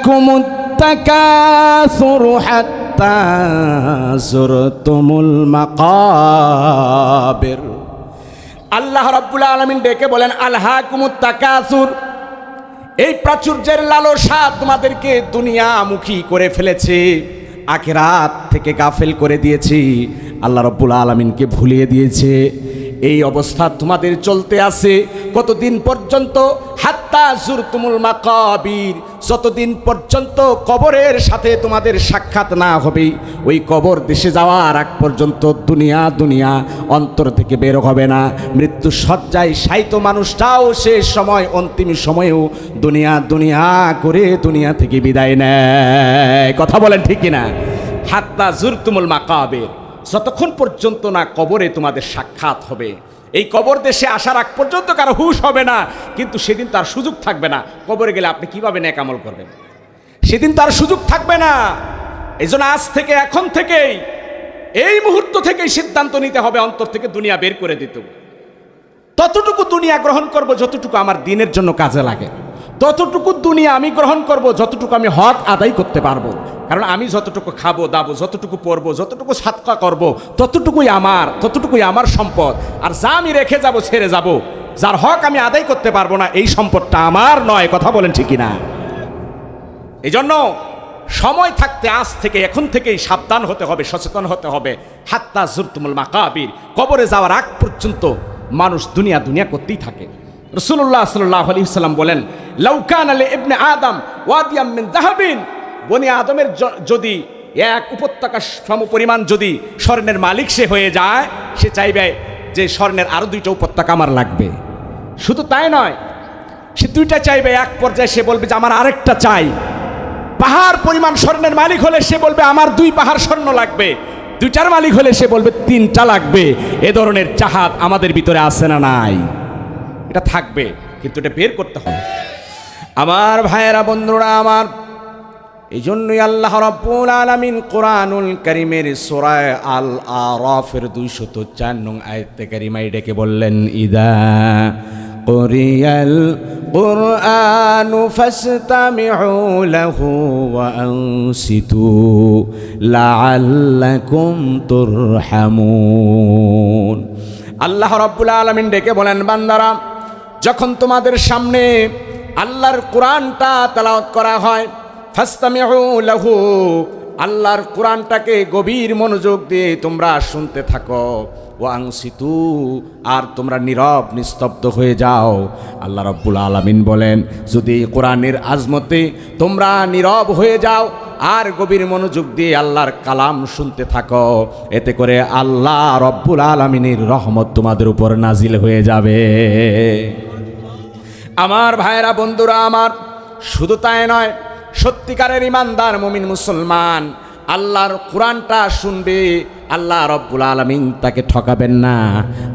আলহাকুমুত তাকাসুর হাত্তা যুরতুমুল মাকাবির। আল্লাহ রাব্বুল আলামিন ডেকে বলেন আলহাকুমুত তাকাসুর, এই প্রাচুর্যের লালসা তোমাদেরকে দুনিয়ামুখী করে ফেলেছে, আখিরাত থেকে গাফেল করে দিয়েছি, আল্লাহ রাব্বুল আলামিনকে ভুলিয়ে দিয়েছে। এই অবস্থা তোমাদের চলতে আছে কতদিন পর্যন্ত? হাত্তা যুরতুমুল মাকাবির, যতদিন পর্যন্ত কবরের সাথে তোমাদের সাক্ষাৎ না হবে, ওই কবর দেশে যাওয়ার আগ পর্যন্ত দুনিয়া অন্তর থেকে বের হবে না। মৃত্যু শয্যায় শায়িত মানুষটাও শেষ সময় অন্তিম সময়েও দুনিয়া করে দুনিয়া থেকে বিদায় নেয়। কথা বলেন ঠিক কিনা? হাত্তা যুরতুমুল মাকাবির, যতক্ষণ পর্যন্ত না কবরে তোমাদের সাক্ষাৎ হবে, এই কবর দেশে আসার আগ পর্যন্ত কারো হুঁশ হবে না। কিন্তু সেদিন তার সুযোগ থাকবে না। কবরে গেলে আপনি কিভাবে নেক আমল করবেন? সেদিন তার সুযোগ থাকবে না। এই জন্য আজ থেকে, এখন থেকেই, এই মুহূর্ত থেকেই সিদ্ধান্ত নিতে হবে অন্তর থেকে দুনিয়া বের করে দিতে। ততটুকু দুনিয়া গ্রহণ করব যতটুকু আমার দিনের জন্য কাজে লাগে, ততটুকু দুনিয়া আমি গ্রহণ করব যতটুকু আমি হক আদায় করতে পারবো। কারণ আমি যতটুকু খাবো দাবো, যতটুকু পরবো, যতটুকু সাদকা করব, ততটুকুই আমার সম্পদ। আর যা আমি রেখে যাব, ছেড়ে যাব, যার হক আমি আদায় করতে পারবো না, এই সম্পদটা আমার নয়। কথা বলেন ঠিক কিনা? এই জন্য সময় থাকতে আজ থেকে, এখন থেকেই সাবধান হতে হবে, সচেতন হতে হবে। হাত্তা যুরতুমুল মাকাবির, কবরে যাওয়ার আগ পর্যন্ত মানুষ দুনিয়া করতেই থাকে। রাসূলুল্লাহ সাল্লাল্লাহু আলাইহি ওয়াসাল্লাম বলেন, লাউ কানা লি ইবনে আদম ওয়াদিয়াম মিন যাহাবিন, বনি আদমের যদি এক উপত্যকা সমপরিমাণ যদি স্বর্ণের মালিক সে হয়ে যায়, সে চাইবে যে স্বর্ণের আরো দুইটা উপত্যকা আমার লাগবে। শুধু তাই নয়, সে দুইটা চাইবে, এক পর্যায়ে সে বলবে যে আমার আরেকটা চাই। পাহাড় পরিমাণ স্বর্ণের মালিক হলে সে বলবে আমার 2 পাহাড় স্বর্ণ লাগবে। 2টার মালিক হলে সে বলবে 3টা লাগবে। এ ধরনের চাহাত আমাদের ভিতরে আছে না নাই? এটা থাকবে, কিন্তু এটা বের করতে হবে। আমার ভাইয়েরা, বন্ধুরা আমার, এই জন্যই আল্লাহ রাব্বুল আলামিন কোরআনুল কারীমের সূরা আল আরাফের 204 নং আয়াতে কারিমায় ডেকে বললেন, ইদা কুরিয়াল কুরআনু ফাসতামিউ লাহু ওয়া আনসিতু লাআল্লাকুম তুরহামুন। আল্লাহ রাব্বুল আলামিন ডেকে বলেন, বান্দারা, যখন তোমাদের সামনে আল্লাহর কোরআনটা তেলাওয়াত করা হয়, ফাসতামিউ লাহু, আল্লাহর কোরআনটাকে গভীর মনোযোগ দিয়ে তোমরা শুনতে থাকো, ওয়া আনসিতু, আর তোমরা নীরব নিস্তব্ধ হয়ে যাও। আল্লাহ রাব্বুল আলামিন বলেন, যদি কোরআনের আজমতে তোমরা নীরব হয়ে যাও আর গভীর মনোযোগ দিয়ে আল্লাহর কালাম শুনতে থাকো, এতে করে আল্লাহ রাব্বুল আলামিনের রহমত তোমাদের উপর নাজিল হয়ে যাবে। আমার ভাইয়েরা, বন্ধুরা আমার, শুধু তাই নয়, সত্যিকারের ইমানদার মুমিন মুসলমান আল্লাহর কোরআনটা শুনবে, আল্লাহ রাব্বুল আলামিন তাকে ঠকাবেন না।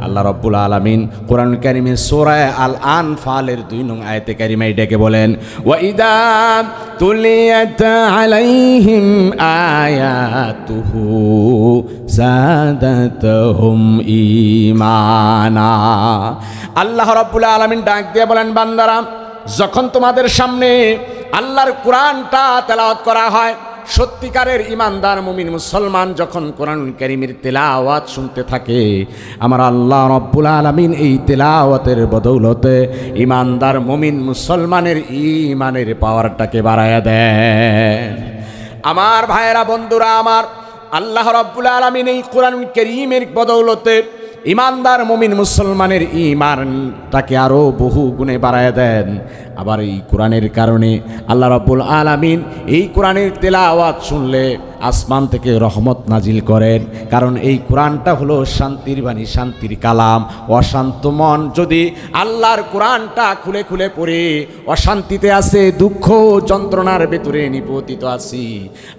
আল্লাহ রাব্বুল আলামিন কোরআন কারীমের সূরা আল আনফালের 2 নং আয়াতে কারিমায় ডেকে বলেন, ওয়া ইদা তুলিয়াত আলাইহিম আয়াতুহু যাদাতুহুম ঈমানা। আল্লাহ রাব্বুল আলামিন ডাক দিয়ে বলেন, বান্দারা, যখন তোমাদের সামনে আল্লাহর কোরআনটা তেলাওয়াত করা হয়, সত্যিকারের ইমানদার মুমিন মুসলমান যখন কোরআনুল কারীমের তেলাওয়াত শুনতে থাকে, আমার আল্লাহ রাব্বুল আলামিন এই তেলাওয়াতের বদৌলতে ইমানদার মুমিন মুসলমানের ঈমানের পাওয়ারটাকে বাড়ায়া দেন। আমার ভাইয়েরা, বন্ধুরা আমার, আল্লাহ রাব্বুল আলামিন এই কোরআনুল কারীমের বদৌলতে ইমানদার মুমিন মুসলমানের ঈমানটাকে আরও বহু গুণে বাড়ায় দেন। আবার এই কোরআনের কারণে আল্লাহ রাব্বুল আলামিন এই কোরআনের তেলাওয়াত শুনলে আসমান থেকে রহমত নাজিল করেন। কারণ এই কোরআনটা হলো শান্তির বাণী, শান্তির কালাম। অশান্ত মন যদি আল্লাহর কোরআনটা খুলে খুলে পড়ে অশান্তিতে আছে, দুঃখ যন্ত্রণার ভেতরে নিপতিত আছি,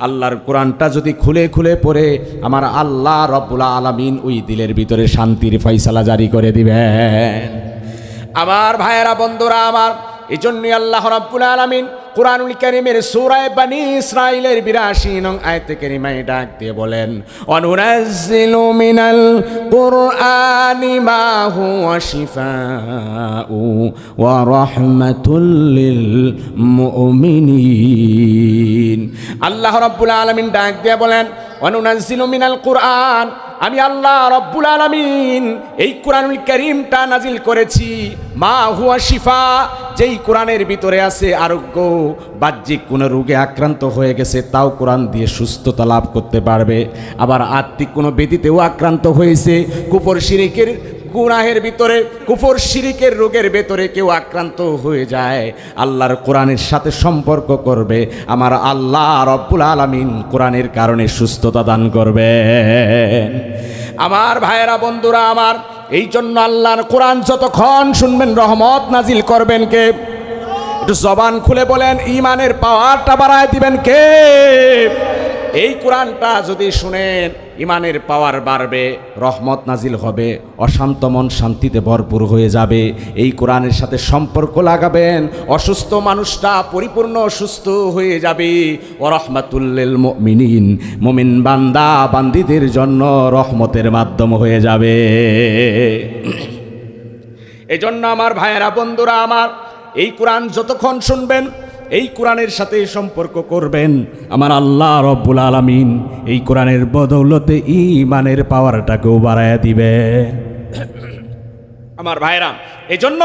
আল্লাহর কোরআনটা যদি খুলে খুলে পড়ে, আমার আল্লাহ রাব্বুল আলামিন ওই দিলের ভিতরে শান্তির ফয়সালা জারি করে দিবেন। আমার ভাইয়েরা, বন্ধুরা আমার, এই জন্যই আল্লাহ রাব্বুল আলামিন কুরআনুল কারীমের সূরা বনী ইসরাঈলের ৮২ নং আয়াতে কারিমায় ডাক দিয়ে বলেন, অনুনাজ্জিলু মিনাল কুরআনি মা হুয়া শিফাউ ওয়া রাহমাতুল লিল মুমিনিন। আল্লাহ রাব্বুল আলামিন ডাক দিয়ে বলেন, অনুনাজ্জিলু মিনাল কুরআন, আমি আল্লাহ রাব্বুল আলামিন এই কুরআনুল কারীমটা নাজিল করেছি মা হুয়া শিফা, যেই কোরআনের ভিতরে আছে আরোগ্য। বাহ্যিক কোনো রোগে আক্রান্ত হয়ে গেছে তাও কোরআন দিয়ে সুস্থতা লাভ করতে পারবে। আবার আত্মিক কোনো ব্যাধিতেও আক্রান্ত হয়েছে, কুফর শিরিকের গুনাহের ভিতরে, কুফর শিরিকের রোগের ভেতরে কেউ আক্রান্ত হয়ে যায়, আল্লাহর কোরআনের সাথে সম্পর্ক করবে, আমার আল্লাহ রব্বুল আলামিন কোরআনের কারণে সুস্থতা দান করবে। আমার ভাইয়েরা, বন্ধুরা আমার, এই জন্য আল্লাহর কোরআন যতক্ষণ শুনবেন রহমত নাজিল করবেন কে? একটু জবান খুলে বলেন, ইমানের পাওয়ারটা বাড়ায় দিবেন কে? এই কোরআনটা যদি শুনেন ইমানের পাওয়ার বাড়বে, রহমত নাজিল হবে, অশান্ত মন শান্তিতে ভরপুর হয়ে যাবে। এই কোরআনের সাথে সম্পর্ক লাগাবেন, অসুস্থ মানুষটা পরিপূর্ণ সুস্থ হয়ে যাবে। ও রাহমাতুল লিল মুমিনিন, মুমিন বান্দা বান্দীদের জন্য রহমতের মাধ্যম হয়ে যাবে। এই জন্য আমার ভাইয়েরা, বন্ধুরা আমার, এই কোরআন যতক্ষণ শুনবেন, এই কোরআনের সাথে সম্পর্ক করবেন, আমার আল্লাহ রব্বুল আলামিন এই কোরআনের বদৌলতে ঈমানের পাওয়ারটাকেও বাড়ায়া দিবে। আমার ভাইরা, এই জন্য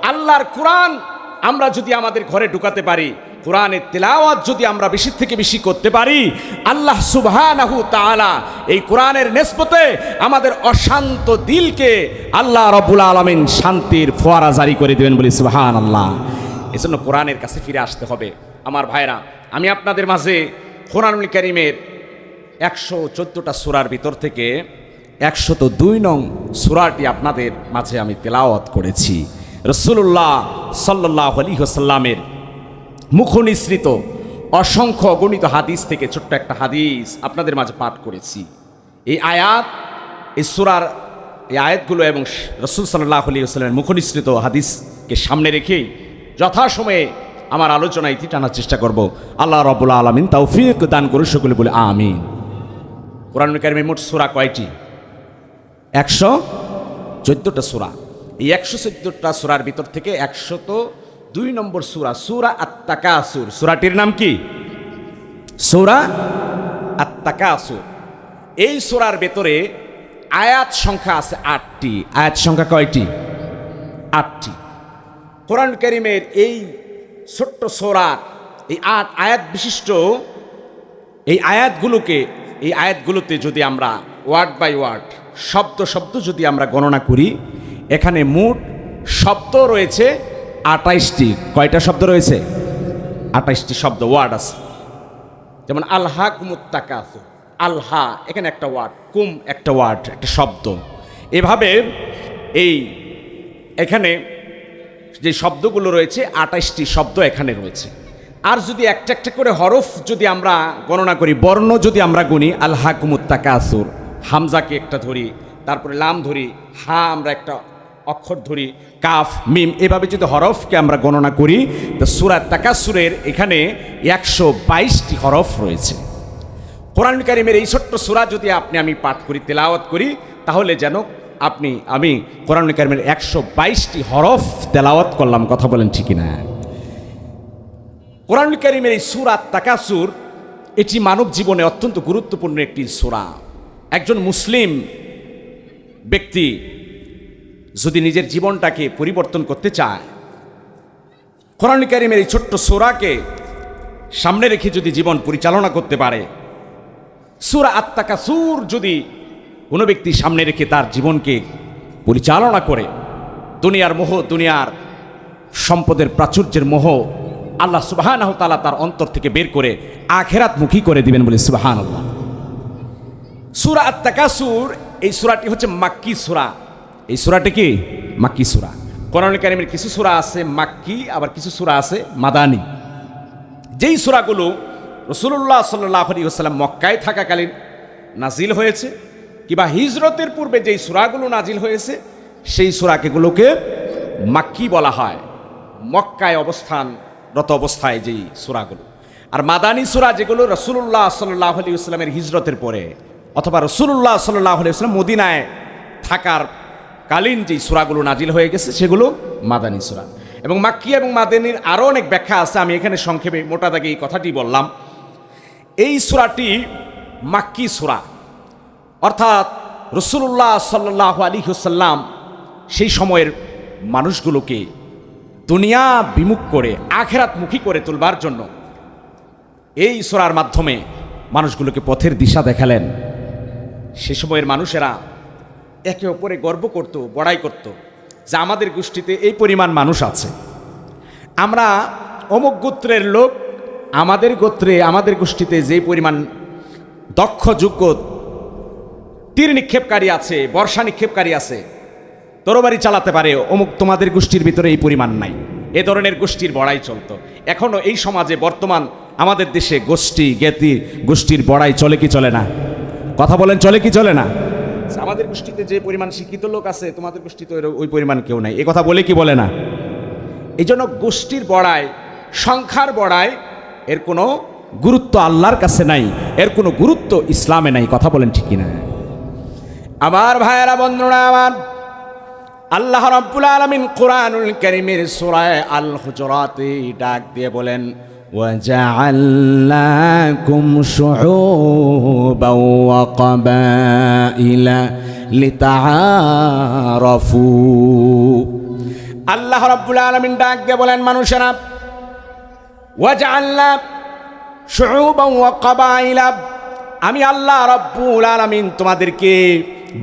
আল্লাহর কোরআন আমরা যদি আমাদের ঘরে ঢুকাতে পারি, কোরআনের তেলাওয়াত যদি আমরা বেশি থেকে বেশি করতে পারি, আল্লাহ সুবহানাহু তাআলা এই কোরআনের নিসবতে আমাদের অশান্ত দিলকে আল্লাহ রব্বুল আলামিন শান্তির ফোয়ারা জারি করে দেবেন বলি সুবহানাল্লাহ। এজন্য কোরআনের কাছে ফিরে আসতে হবে। আমার ভাইরা, আমি আপনাদের মাঝে কোরআনুল কারীমের ১১৪টা সূরার ভিতর থেকে ১০২ নং সূরাটি আপনাদের মাঝে আমি তেলাওয়াত করেছি। রাসূলুল্লাহ সাল্লাল্লাহু আলাইহি ওয়াসাল্লামের মুখনিসৃত অসংখ্য গণিত হাদিস থেকে ছোট্ট একটা হাদিস আপনাদের মাঝে পাঠ করেছি। এই আয়াত, এই সূরার এই আয়াতগুলো এবং রাসূল সাল্লাল্লাহু আলাইহি ওয়াসাল্লামের মুখনিসৃত হাদিসকে সামনে রেখেই যথাসময়ে আমার আলোচনা ইতি টানার চেষ্টা করব। আল্লাহ রাব্বুল আলামিন তৌফিক দান করুন, সকলে বলে আমিন। কোরআনুল কারীমে মোট সূরা কয়টি? ১১৪টা সূরা। এই ১১৪টা সূরার ভিতর থেকে ১০২ নম্বর সূরা, সূরা আত-তাকাসুর। সূরাটির নাম কি? সূরা আত-তাকাসুর। এই সূরার ভেতরে আয়াত সংখ্যা আছে ৮টি। আয়াত সংখ্যা কয়টি? ৮টি। কোরআন কারীমের এই ছোট্ট সূরা, এই ৮ আয়াত বিশিষ্ট এই আয়াতগুলোতে যদি আমরা ওয়ার্ড বাই ওয়ার্ড, শব্দ শব্দ যদি আমরা গণনা করি, এখানে মোট শব্দ রয়েছে ২৮টি। কয়টা শব্দ রয়েছে? ২৮টি শব্দ, ওয়ার্ড আছে। যেমন আলহাকুমুত তাকাসুর, আলহা এখানে একটা ওয়ার্ড, কুম একটা ওয়ার্ড, একটা শব্দ। এভাবে এখানে যে শব্দগুলো রয়েছে ২৮টি শব্দ এখানে রয়েছে। আর যদি একটা একটা করে হরফ যদি আমরা গণনা করি, বর্ণ যদি আমরা গুনি, আলহাকুমুত তাকাসুর, হামজাকে একটা ধরি, তারপরে লাম ধরি, হা আমরা একটা অক্ষর ধরি, কাফ মিম, এভাবে যদি হরফকে আমরা গণনা করি, তো সূরা তাকাসুরের এখানে ১২২টি হরফ রয়েছে। কোরআনুল কারীমের এই ছোট্ট সূরা যদি আমি পাঠ করি, তেলাওয়াত করি, তাহলে যেন আমি কোরআনুল কারীমের ১২২টি হরফ তেলাওয়াত করলাম। কথা বলেন ঠিক না? কোরআনুল কারীমের এই সূরা তাকাসুর, এটি মানব জীবনে অত্যন্ত গুরুত্বপূর্ণ একটি সূরা। একজন মুসলিম ব্যক্তি যদি নিজের জীবনটাকে পরিবর্তন করতে চায়, কোরআনুল কারীমের এই ছোট্ট সূরাকে সামনে রেখে যদি জীবন পরিচালনা করতে পারে, সূরা আত-তাকাসুর যদি কোনো ব্যক্তি সামনে রেখে তার জীবনকে পরিচালনা করে, দুনিয়ার মোহ, দুনিয়ার সম্পদের প্রাচুর্যের মোহ আল্লাহ সুবহানাহু তাআলা তার অন্তর থেকে বের করে আখিরাতমুখী করে দিবেন বলে সুবহানাল্লাহ। সূরা আত-তাকাসুর, এই সূরাটি হচ্ছে মাক্কি সূরা। এই সূরাটি কি? মাক্কি সূরা। কোরআনুল কারীমের কিছু সূরা আছে মাক্কি, আবার কিছু সূরা আছে মাদানী। যেই সূরাগুলো রাসূলুল্লাহ সাল্লাল্লাহু আলাইহি ওয়াসাল্লাম মক্কায় থাকাকালীন নাজিল হয়েছে, কিংবা হিজরতের পূর্বে যেই সূরাগুলো নাজিল হয়েছে, সেই সূরাগুলোকে মাক্কি বলা হয়। মক্কায় অবস্থানরত অবস্থায় যেই সূরাগুলো। আর মাদানী সূরা যেগুলো রাসূলুল্লাহ সাল্লাল্লাহু আলাইহি ওয়াসাল্লামের হিজরতের পরে অথবা রাসূলুল্লাহ সাল্লাল্লাহু আলাইহি ওয়াসাল্লাম মদিনায় থাকার কালীন যেই সূরাগুলো নাজিল হয়ে গেছে সেগুলো মাদানী সূরা। এবং মাক্কি এবং মাদানীর আরও অনেক ব্যাখ্যা আছে, আমি এখানে সংক্ষেপে মোটা দাগে এই কথাটি বললাম। এই সূরাটি মাক্কি সূরা, অর্থাৎ রাসূলুল্লাহ সাল্লাল্লাহু আলাইহি ওয়াসাল্লাম সেই সময়ের মানুষগুলোকে দুনিয়া বিমুখ করে আখিরাতমুখী করে তুলবার জন্য এই সূরার মাধ্যমে মানুষগুলোকে পথের দিশা দেখালেন। সে সময়ের মানুষেরা একে অপরে গর্ব করত, বড়াই করত যে আমাদের গোষ্ঠীতে এই পরিমাণ মানুষ আছে, আমরা অমুক গোত্রের লোক, আমাদের গোত্রে আমাদের গোষ্ঠীতে যে পরিমাণ দক্ষ যোগ্য তীর নিক্ষেপকারী আছে, বর্ষা নিক্ষেপকারী আছে, তরবারি চালাতে পারে, অমুক তোমাদের গোষ্ঠীর ভিতরে এই পরিমাণ নাই। এ ধরনের গোষ্ঠীর বড়াই চলতো। এখনও এই সমাজে বর্তমান আমাদের দেশে গোষ্ঠী জ্ঞাতি গোষ্ঠীর বড়াই চলে কি চলে না? কথা বলেন, চলে কি চলে না? আমাদের গোষ্ঠীতে যে পরিমাণ শিক্ষিত লোক আছে তোমাদের গোষ্ঠীতে ওই পরিমাণ কেউ নাই, এ কথা বলে কি বলে না? এই জন্য গোষ্ঠীর বড়াই, সংখ্যার বড়াই এর কোনো গুরুত্ব আল্লাহর কাছে নাই, এর কোনো গুরুত্ব ইসলামে নাই। কথা বলেন ঠিক কিনা? আমার ভাইয়েরা, বন্ধুরা আমার, আল্লাহ রাব্বুল আলামিন কুরআনুল কারীমের সূরা আল হুজুরাতে ডাক দিয়ে বলেন, وَجَعَلْنَاكُمْ شُعُوبًا وَقَبَائِلَ لِتَعَارَفُوا। আল্লাহ রাব্বুল আলামিন ডাক দিয়ে বলেন, মানুষেরা, وَجَعَلْنَا شُعُوبًا وَقَبَائِلَ, আমি আল্লাহ রাব্বুল আলামিন তোমাদেরকে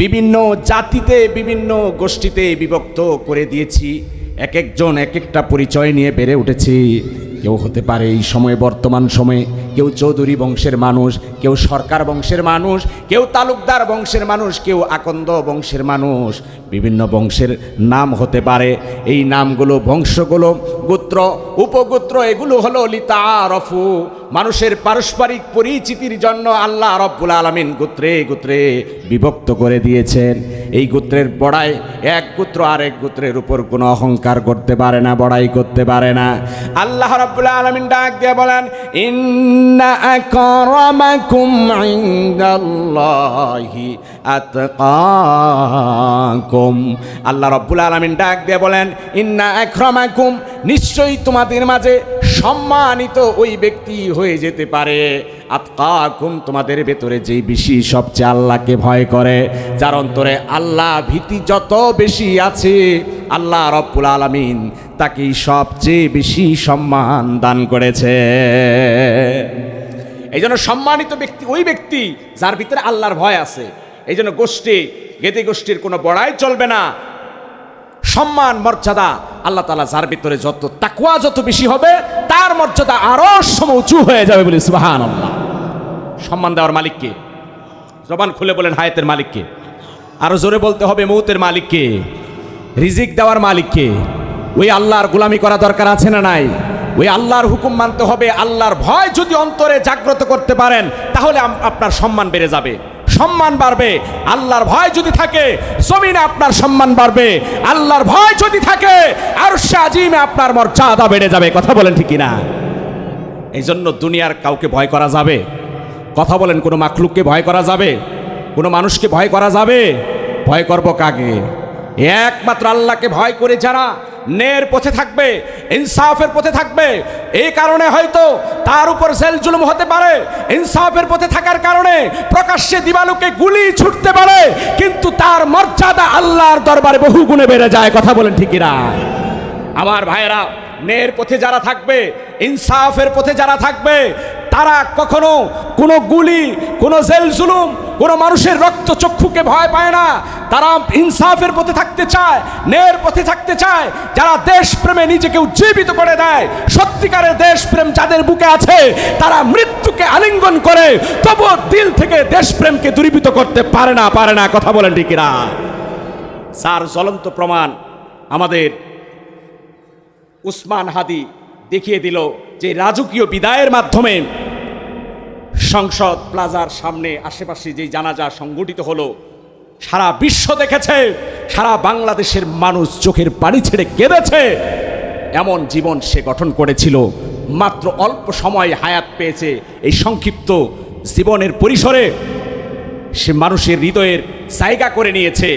বিভিন্ন জাতিতে, বিভিন্ন গোষ্ঠীতে বিভক্ত করে দিয়েছি। এক একজন এক একটা পরিচয় নিয়ে বেড়ে উঠেছি। কেউ হতে পারে এই সময়ে, বর্তমান সময়ে, কেউ চৌধুরী বংশের মানুষ, কেউ সরকার বংশের মানুষ, কেউ তালুকদার বংশের মানুষ, কেউ আকন্দ বংশের মানুষ, বিভিন্ন বংশের নাম হতে পারে। এই নামগুলো, বংশগুলো, গোত্র, উপগোত্র, এগুলো হলো লিতাআরাফু, মানুষের পারস্পরিক পরিচিতির জন্য আল্লাহ রাব্বুল আলামিন গোত্রে গোত্রে বিভক্ত করে দিয়েছেন। এই গোত্রের বড়াই, এক গোত্র আরেক গোত্রের উপর কোনো অহংকার করতে পারে না, বড়াই করতে পারে না। আল্লাহ রাব্বুল আলামিন ডাক দিয়ে বলেন, ইন্না আকরামাকুম ইনদাল্লাহি আতকাকুম। আল্লাহ রাব্বুল আলামিন ডাক দিয়ে বলেন, ইন্না আকরামাকুম, নিশ্চয়ই তোমাদের মাঝে সম্মানিত ওই ব্যক্তি হয়ে যেতে পারে আতকাকুম, তোমাদের ভেতরে যেই বেশি সবচেয়ে আল্লাহকে ভয় করে, যার অন্তরে আল্লাহ ভীতি যত বেশি আছে, আল্লাহ রাব্বুল আলামিন তাকেই সবচেয়ে বেশি সম্মান দান করেছে। এই জন্য সম্মানিত ব্যক্তি ওই ব্যক্তি যার ভিতরে আল্লাহর ভয় আছে। এই জন্য গোষ্ঠী, জ্ঞাতি গোষ্ঠীর কোনো বড়াই চলবে না। সম্মান, মর্যাদা আল্লাহ তাআলা যার ভিতরে যত তাকওয়া যত বেশি হবে, তার মর্যাদা আরো সমউঁচু হয়ে যাবে, বলি সুবহানাল্লাহ। সম্মান দেওয়ার মালিক কে? জবান খুলে বলেন, হায়াতের মালিক কে? আরো জোরে বলতে হবে, মৌতের মালিক কে? রিজিক দেওয়ার মালিক কে? ওই আল্লাহর গোলামি করা দরকার আছে না নাই? ওই আল্লাহর হুকুম মানতে হবে। আল্লাহর ভয় যদি অন্তরে জাগ্রত করতে পারেন, তাহলে আপনার সম্মান বেড়ে যাবে, সম্মান বাড়বে। আল্লাহর ভয় যদি থাকে, জমিনে আপনার সম্মান বাড়বে। আল্লাহর ভয় যদি থাকে, আরশে আজিমে আপনার মর্যাদা বেড়ে যাবে। কথা বলেন ঠিক কিনা? এই জন্য দুনিয়ার কাউকে ভয় করা যাবে? কথা বলেন, কোনো মাখলুককে ভয় করা যাবে? কোনো মানুষকে ভয় করা যাবে? ভয় করব কাকে? একমাত্র আল্লাহকে ভয় করে যারা ন্যায়ের পথে থাকবে, ইনসাফের পথে থাকবে, এই কারণে হয়তো তার উপর জেল জুলুম হতে পারে, ইনসাফের পথে থাকার কারণে প্রকাশ্যে দিবালোকে গুলি ছুটতে পারে, কিন্তু তার মর্যাদা আল্লাহর দরবারে বহু গুণে বেড়ে যায়। কথা বলেন ঠিক কিনা? আমার ভাইয়েরা, ন্যায়ের পথে যারা থাকবে, ইনসাফের পথে যারা থাকবে, তারা কখনো কোনো গুলি, কোনো জেল জুলুম, কোনো মানুষের রক্ত চক্ষুকে ভয় পায় না। তারা ইনসাফের পথে থাকতে চায়, ন্যায়ের পথে থাকতে চায়। যারা দেশপ্রেমে নিজেকে উজ্জীবিত করে দেয়, সত্যিকারের দেশপ্রেম যাদের বুকে আছে, তারা মৃত্যুকে আলিঙ্গন করে তবুও দিল থেকে দেশপ্রেমকে দূরীভূত করতে পারে না, পারে না। কথা বলেন ঠিক কিনা? স্যার, জ্বলন্ত প্রমাণ আমাদের উসমান হাদি দেখিয়ে দিল যে রাজকীয় বিদায়ের মাধ্যমে সংসদ প্লাজার সামনে আশেপাশে যে জানাজা সংগঠিত হলো, সারা বিশ্ব দেখেছে, সারা বাংলাদেশের মানুষ চোখের পানি ছেড়ে কেঁদেছে। এমন জীবন সে গঠন করেছিল। মাত্র অল্প সময় হায়াত পেয়েছে। এই সংক্ষিপ্ত জীবনের পরিসরে সে মানুষের হৃদয়ের জায়গা করে নিয়েছে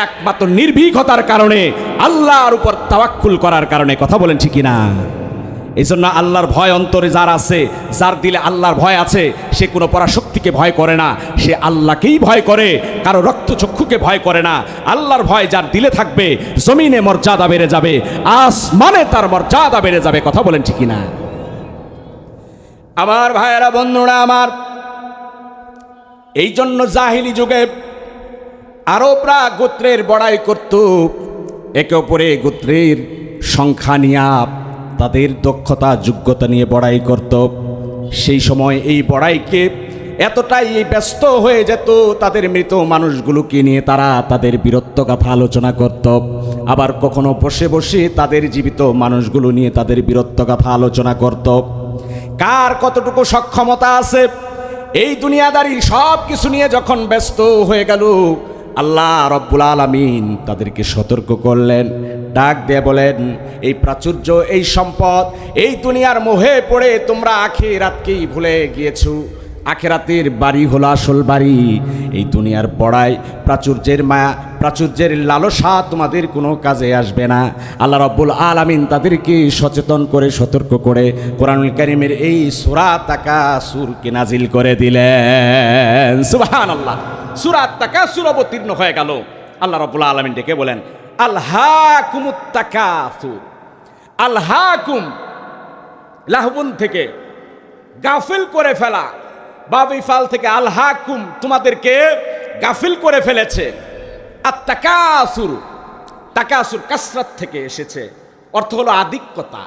একমাত্র নির্ভীকতার কারণে, আল্লাহর উপর তাওয়াক্কুল করার কারণে। কথা বলেন ঠিক কিনা? এই জন্য আল্লাহর ভয় অন্তরে যার আছে, যার দিলে আল্লাহর ভয় আছে, সে কোনো পরাশক্তিকে ভয় করে না, সে আল্লাহকেই ভয় করে, কারো রক্তচক্ষুকে ভয় করে না। আল্লাহর ভয় যার দিলে থাকবে, জমিনে মর্যাদা বেড়ে যাবে, আসমানে তার মর্যাদা বেড়ে যাবে। কথা বলেন ঠিক কিনা? আমার ভাইয়েরা, বন্ধুরা আমার, এই জন্য জাহিলি যুগে আরবরা গোত্রের বড়াই করত, একে অপরে গোত্রের সংখ্যা নিয়ে, তাদের দক্ষতা যোগ্যতা নিয়ে বড়াই করত। সেই সময় এই বড়াইকে এতটাই ব্যস্ত হয়ে যেত, তাদের মৃত মানুষগুলোকে নিয়ে তারা তাদের বীরত্ব গাথা আলোচনা করত। আবার কখনো বসে বসে তাদের জীবিত মানুষগুলো নিয়ে তাদের বীরত্ব গাথা আলোচনা করত। কার কতটুকু সক্ষমতা আছে, এই দুনিয়াদারি সব কিছু নিয়ে যখন ব্যস্ত হয়ে গেল, আল্লাহ রব্বুল আলামিন তাদেরকে সতর্ক করলেন, ডাক দিয়ে বলেন, এই প্রাচুর্য, এই সম্পদ, এই দুনিয়ার মোহে পড়ে তোমরা আখিরাতকেই ভুলে গিয়েছো। আখিরাতের বাড়ি হলো আসল বাড়ি। এই দুনিয়ার বড়াই, প্রাচুর্যের মায়া, প্রাচুর্যের লালসা তোমাদের কোনো কাজে আসবে না। আল্লাহ রব্বুল আলামিন তাদেরকে সচেতন করে, সতর্ক করে কোরআনুল কারীমের এই সূরা তাকাসুরকে নাজিল করে দিলেন। সুবহানাল্লাহ। সূরা তাকাসুর অবতীর্ণ হয়ে গেল। আল্লাহ রব্বুল আলামিন ডেকে বলেন, আলহাকুমুত তাকাসুর। আলহাকুম, লাহবুন থেকে গাফিল করে ফেলা, বাবিফাল থেকে আলহাকুম, তোমাদেরকে গাফিল করে ফেলেছে। আর তাকাসুর, তাকাসুর কাসরাত থেকে এসেছে, অর্থ হলো আধিক্যতা।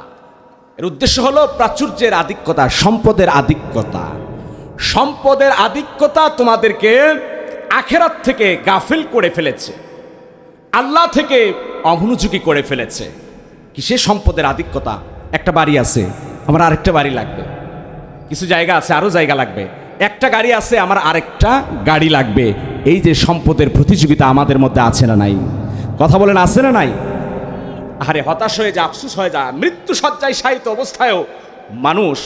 এর উদ্দেশ্য হলো প্রাচুর্যের আধিক্যতা, সম্পদের আধিক্যতা। সম্পদের আধিক্যতা তোমাদেরকে আখিরাত থেকে গাফিল করে ফেলেছে, আল্লাহ থেকে অমনোযোগী করে ফেলেছে। কিসের সম্পদের আধিক্যতা? একটা বাড়ি আছে, আমার আরেকটা বাড়ি লাগবে। কিছু জায়গা আছে, আরও জায়গা লাগবে। একটা গাড়ি আছে, আমার আরেকটা গাড়ি লাগবে। এই যে সম্পদের প্রতিযোগিতা আমাদের মধ্যে আছে না নাই? কথা বলেন, আছে না নাই? আরে হতাশ হয়ে যায়, আফসোস হয়ে যায়। মৃত্যু শয্যায় শায়িত অবস্থায়ও মানুষ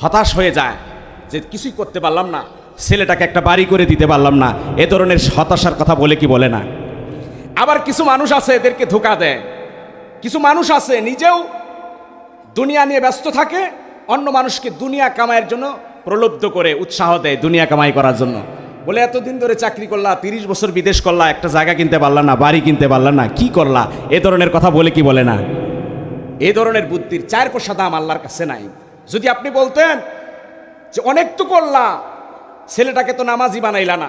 হতাশ হয়ে যায় যে কিছুই করতে পারলাম না, ছেলেটাকে একটা বাড়ি করে দিতে পারলাম না। এ ধরনের হতাশার কথা বলে কি বলে না? আবার কিছু মানুষ আছে, এদেরকে ধোঁকা দেয়। কিছু মানুষ আছে নিজেও দুনিয়া নিয়ে ব্যস্ত থাকে, অন্য মানুষকে দুনিয়া কামাইয়ের জন্য প্রলুব্ধ করে, উৎসাহ দেয় দুনিয়া কামাই করার জন্য। বলে, এতদিন ধরে চাকরি করলা, 30 বছর বিদেশ করলা, একটা জায়গা কিনতে পারলা না, বাড়ি কিনতে পারলা না, কি করলা? এ ধরনের কথা বলে কি বলে না? এ ধরনের বুদ্ধির 4 পয়সা দাম আল্লাহর কাছে নাই। যদি আপনি বলতেন যে অনেক তো করলা, ছেলেটাকে তো নামাজি বানাইলা না,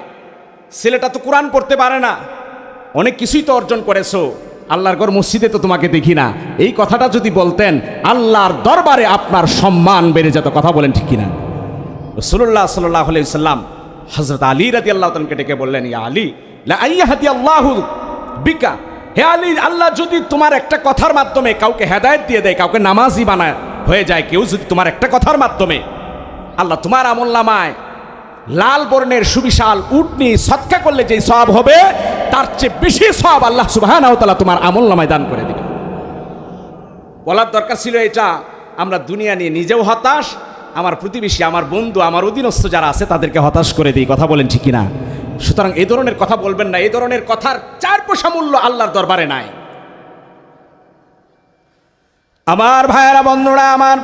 ছেলেটা তো কোরআন পড়তে পারে না, অনেক কিছুই তো অর্জন করেছো, আল্লাহর ঘর মসজিদে তো তোমাকে দেখি না, এই কথাটা যদি বলতেন, আল্লাহর দরবারে আপনার সম্মান বেড়ে যেত। কথা বলেন ঠিক কিনা? রাসূলুল্লাহ সাল্লাল্লাহু আলাইহি ওয়াসাল্লাম হযরত আলী রাদিয়াল্লাহু তাআলাকে ডেকে বললেন, ইয়া আলী, লা আইয়াহদিয়াল্লাহু বিকা, হে আলী, আল্লাহ যদি তোমার একটা কথার মাধ্যমে কাউকে হেদায়েত দিয়ে দেয়, কাউকে নামাজি বানায় হয়ে যায়, কেউ যদি তোমার একটা কথার মাধ্যমে আল্লাহ তোমার আমলনামায় লাল বর্ণের সুবিশাল উটনি সদকা করলে যেই সওয়াব হবে, তার চেয়ে বেশি সওয়াব আল্লাহ সুবহানাহু ওয়া তাআলা তোমার আমলনামায় দান করে দিবেন। বলার দরকার ছিল এটা। আমরা দুনিয়া নিয়ে নিজেও হতাশ, আমার প্রতিবেশী, আমার বন্ধু, আমার অধীনস্থ যারা আছে তাদেরকে হতাশ করে দিই। কথা বলেন ঠিক কিনা? সুতরাং এই ধরনের কথা বলবেন না। এই ধরনের কথার 4 পয়সা মূল্য আল্লাহর দরবারে নাই। আমার ভাইয়েরা, বন্ধুরা আমার,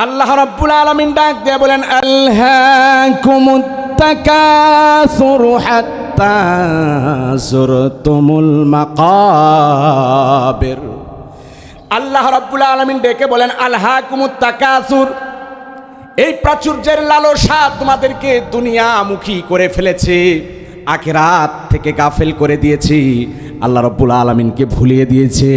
আল্লাহ রাব্বুল আলামিন ডাক দিয়ে বলেন, আলহাকুমুত তাকাসুর হাত্তা যুরতুমুল মাকাবির। আল্লাহ রাব্বুল আলামিন ডেকে বলেন, আলহাকুমুত তাকাসুর, এই প্রাচুর্যের লালসা তোমাদেরকে দুনিয়ামুখী করে ফেলেছে, আখিরাত থেকে গাফেল করে দিয়েছি, আল্লাহ রাব্বুল আলামিনকে ভুলিয়ে দিয়েছে।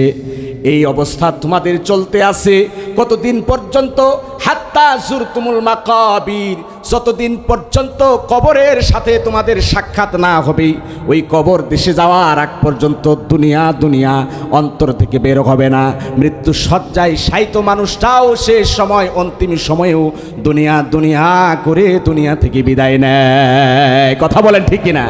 এই অবস্থা তোমাদের চলতে আছে কতদিন পর্যন্ত? হাত্তা যুরতুমুল মাকাবির, যতদিন পর্যন্ত কবরের সাথে তোমাদের সাক্ষাৎ না হবে, ওই কবর দেশে যাওয়ার আগ পর্যন্ত দুনিয়া দুনিয়া অন্তর থেকে বের হবে না। মৃত্যু শয্যায় শায়িত মানুষটাও শেষ সময়, অন্তিম সময়েও দুনিয়া দুনিয়া করে দুনিয়া থেকে বিদায় নেয়। কথা বলেন ঠিক কিনা?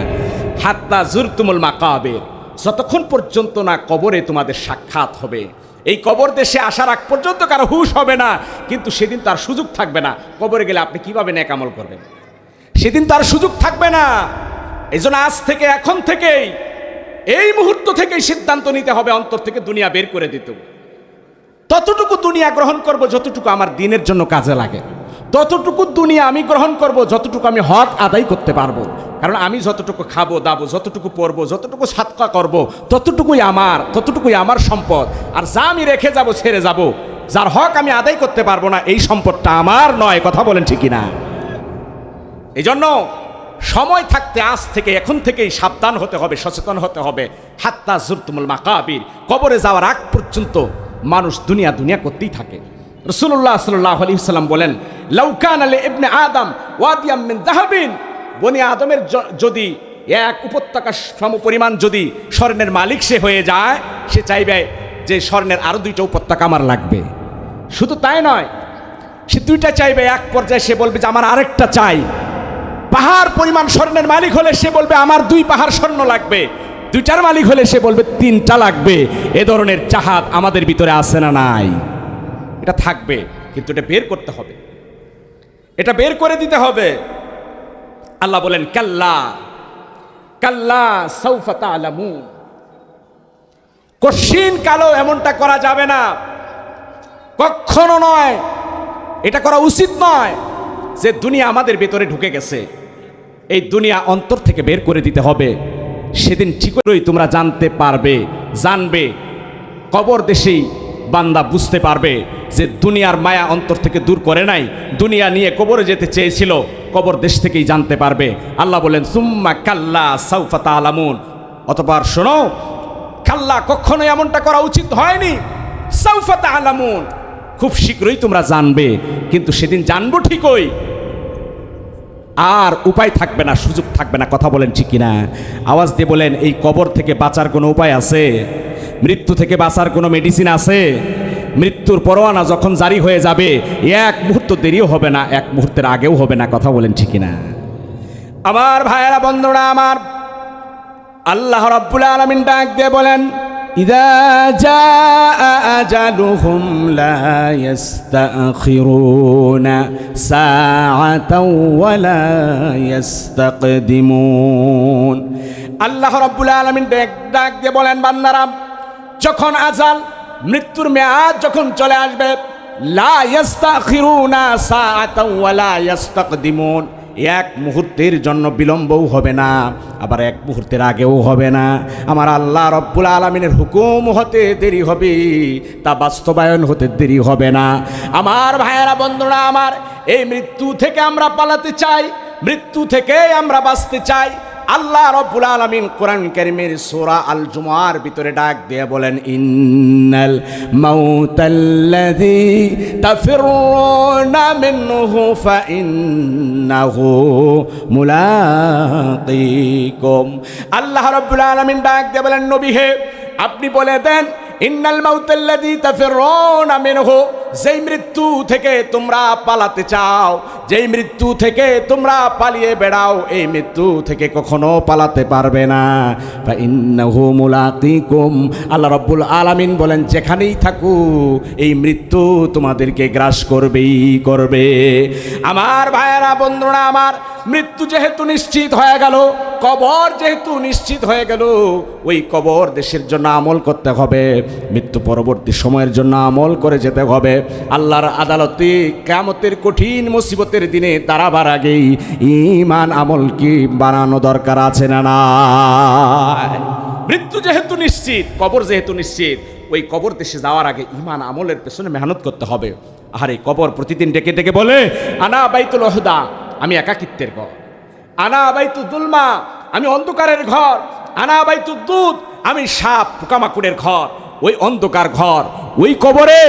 হাত্তা যুরতুমুল মাকাবির, যতক্ষণ পর্যন্ত না কবরে তোমাদের সাক্ষাৎ হবে। এই কবর দেশে আসার আগ পর্যন্ত কারো হুঁশ হবে না, কিন্তু সেদিন তার সুযোগ থাকবে না। কবরে গেলে আপনি কিভাবে নেক আমল করবেন, সেদিন তার সুযোগ থাকবে না। এই জন্য আজ থেকে, এখন থেকেই, এই মুহূর্ত থেকেই সিদ্ধান্ত নিতে হবে অন্তর থেকে দুনিয়া বের করে দিতে। ততটুকু দুনিয়া গ্রহণ করব যতটুকু আমার দিনের জন্য কাজে লাগে, ততটুকু দুনিয়া আমি গ্রহণ করব যতটুকু আমি হক আদায় করতে পারবো। কারণ আমি যতটুকু খাবো দাবো, যতটুকু পরবো, যতটুকু সাদকা করব, ততটুকুই আমার সম্পদ। আর যা আমি রেখে যাব, ছেড়ে যাব, যার হক আমি আদায় করতে পারবো না, এই সম্পদটা আমার নয়। কথা বলেন ঠিক কিনা? এই জন্য সময় থাকতে আজ থেকে, এখন থেকেই সাবধান হতে হবে, সচেতন হতে হবে। হাত্তা জুরতুমুল মাকাবির, কবরে যাওয়ার আগ পর্যন্ত মানুষ দুনিয়া করতেই থাকে। রাসূলুল্লাহ সাল্লাল্লাহু আলাইহি ওয়াসাল্লাম বলেন, লাউ কানা লি ইবনে আদম ওয়াদিয়াম মিন যাহাবিন, বনি আদমের যদি এক উপত্যকা সমপরিমাণ যদি স্বর্ণের মালিক সে হয়ে যায়, সে চাইবে যে স্বর্ণের আরো 2টা উপত্যকা আমার লাগবে। শুধু তাই নয়, সে 2টা চাইবে, এক পর্যায়ে সে বলবে যে আমার আরেকটা চাই। পাহাড় পরিমাণ স্বর্ণের মালিক হলে সে বলবে আমার 2 পাহাড় স্বর্ণ লাগবে। 2টার মালিক হলে সে বলবে 3টা লাগবে। এ ধরনের চাহাত আমাদের ভিতরে আছে না নাই? এটা থাকবে, কিন্তু এটা বের করতে হবে, এটা বের করে দিতে হবে। আল্লাহ বলেন, কাল্লা কাল্লা সাউফা তা'লামুন, কঠিন কালো এমনটা করা যাবে না, কখনো নয়। এটা করা উচিত নয় যে দুনিয়া আমাদের ভেতরে ঢুকে গেছে, এই দুনিয়া অন্তর থেকে বের করে দিতে হবে। সেদিন ঠিকই তোমরা জানবে কবর দেশেই বান্দা বুঝতে পারবে যে দুনিয়ার মায়া অন্তর থেকে দূর করে নাই, দুনিয়া নিয়ে কবরে যেতে চেয়েছিল, কবর দেশ থেকেই জানতে পারবে। আল্লাহ বলেন, সুম্মা কাল্লা সাউফা তা'লামুন, অতঃপর শোনো, কাল্লা কখনো এমনটা করা উচিত হয়নি, সাউফা তা'লামুন, খুব শীঘ্রই তোমরা জানবে। কিন্তু সেদিন জানবো ঠিকই, আর উপায় থাকবে না, সুযোগ থাকবে না। কথা বলেন ঠিক কিনা? আওয়াজ দিয়ে বলেন, এই কবর থেকে বাঁচার কোনো উপায় আছে? মৃত্যু থেকে বাঁচার কোনো মেডিসিন আছে? মৃত্যুর পরোয়ানা যখন জারি হয়ে যাবে, এক মুহূর্ত দেরিও হবে না, এক মুহূর্তের আগেও হবে না। কথা বলেন ঠিক কিনা? আমার ভাইয়েরা, বন্ধুরা আমার, আল্লাহ রাব্বুল আলামিন ডাক দিয়ে বলেন, ইযা জাআ আজালুহুম লা ইস্তাখিরুনা সাআতাও ওয়া লা ইস্তাকদিমুন। আল্লাহ রাব্বুল আলামিন ডাক দিয়ে বলেন, বান্দারা, যখন আজাল, মৃত্যুর মেয়াদ যখন চলে আসবে, লা ইস্তাখিরুনা সাআতাও ওয়া লা ইস্তাকদিমুন, এক মুহূর্তের জন্য বিলম্বও হবে না, আবার এক মুহূর্তের আগেও হবে না। আমার আল্লাহ রব্বুল আলামিনের হুকুম হতে দেরি হবে, তা বাস্তবায়ন হতে দেরি হবে না। আমার ভাইয়েরা, বন্ধুরা আমার, এই মৃত্যু থেকে আমরা পালাতে চাই, মৃত্যু থেকে আমরা বাঁচতে চাই। আল্লাহ রব্বুল আলামিন কোরআন কারীমের সূরা আল জুমআর ভিতরে ডাক দিয়ে বলেন, ইন্নাল মাউতাল্লাযী তাফিরুনা মিনহু ফাইন্নাহু মুলাকীকুম। আল্লাহ রব্বুল আলামিন ডাক দিয়ে বলেন, নবী হে, আপনি বলে দেন, ইন্নাল মাউতাল্লাযী তাফিরুনা মিনহু, যেই মৃত্যু থেকে তোমরা পালাতে চাও, যেই মৃত্যু থেকে তোমরা পালিয়ে বেড়াও, এই মৃত্যু থেকে কখনো পালাতে পারবে না। ফাইন্নাহু মুলাকীকুম, আল্লাহ রাব্বুল আলামিন বলেন, যেখানেই থাকো এই মৃত্যু তোমাদেরকে গ্রাস করবে। আমার ভাইয়েরা, বন্ধুরা আমার, মৃত্যু যেহেতু নিশ্চিত হয়ে গেল, কবর যেহেতু নিশ্চিত হয়ে গেল, ওই কবর দেশের জন্য আমল করতে হবে, মৃত্যু পরবর্তী সময়ের জন্য আমল করে যেতে হবে। আল্লাহর আদালতে কিয়ামতের কঠিন মুসিবতের দিনে দাঁড়াবার আগেই ঈমান আমল কি বানানো দরকার আছে না না? মৃত্যু যেহেতু নিশ্চিত, কবর যেহেতু নিশ্চিত, ওই কবর দেশে যাওয়ার আগে ঈমান আমলের পেছনে মেহনত করতে হবে। আর এই কবর প্রতিদিন ডেকে ডেকে বলে, আনা বাইতুল ওহদা, আমি একাকিত্বের ঘর, আনা বাইতুল যুলমা, আমি অন্ধকারের ঘর, আনা বাইতুল দুদ, আমি সাপ পোকামাকুড়ের ঘর। ওই অন্ধকার ঘর, ওই কবরে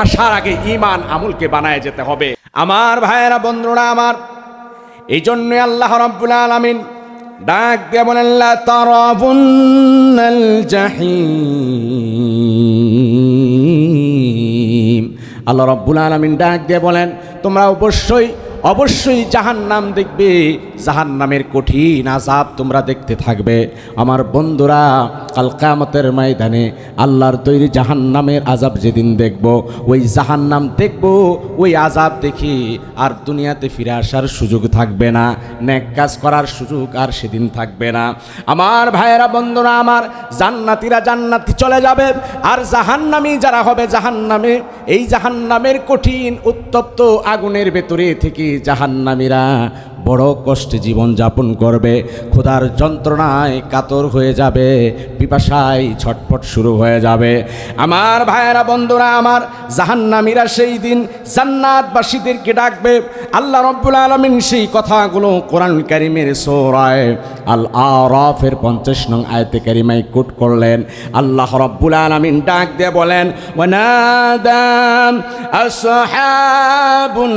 আসার আগে ঈমান আমলকে বানায় যেতে হবে। আমার ভাইয়েরা, বন্ধুরা আমার, এই জন্যই আল্লাহ রাব্বুল আলামিন ডাক দিয়ে বলেন, লা তারাবুন্নাল জাহিম। আল্লাহ রাব্বুল আলামিন ডাক দিয়ে বলেন, তোমরা অবশ্যই অবশ্যই জাহান্নাম দেখবে, জাহান্নামের কঠিন আযাব তোমরা দেখতে থাকবে। আমার বন্ধুরা, কাল কিয়ামতের ময়দানে আল্লাহর তৈরি জাহান্নামের আযাব যেদিন দেখব, ওই জাহান্নাম দেখব, ওই আযাব দেখি আর দুনিয়াতে ফিরে আসার সুযোগ থাকবে না, নেক কাজ করার সুযোগ আর সেদিন থাকবে না। আমার ভাইয়েরা, বন্ধুরা আমার, জান্নাতীরা জান্নাতে চলে যাবে, আর জাহান্নামী যারা হবে জাহান্নামে, এই জাহান্নামের কঠিন উত্তপ্ত আগুনের ভেতরে থেকে জাহান্নামীরা বড় কষ্টে জীবন যাপন করবে, ক্ষুধার যন্ত্রণায় কাতর হয়ে যাবে, পিপাসায় ছটফট শুরু হয়ে যাবে। আমার ভাইয়েরা, বন্ধুরা আমার, জাহান্নামীরা সেই দিন জান্নাতবাসীদেরকে ডাকবে। আল্লাহ রাব্বুল আলামিন সেই কথাগুলো কোরআন কারীমের সূরা আল আরাফের 50 নং আয়াতে কারিমায় কোট করলেন। আল্লাহ রাব্বুল আলামিন ডাক দিয়ে বলেন, ওয়ানাদা আসহাবুন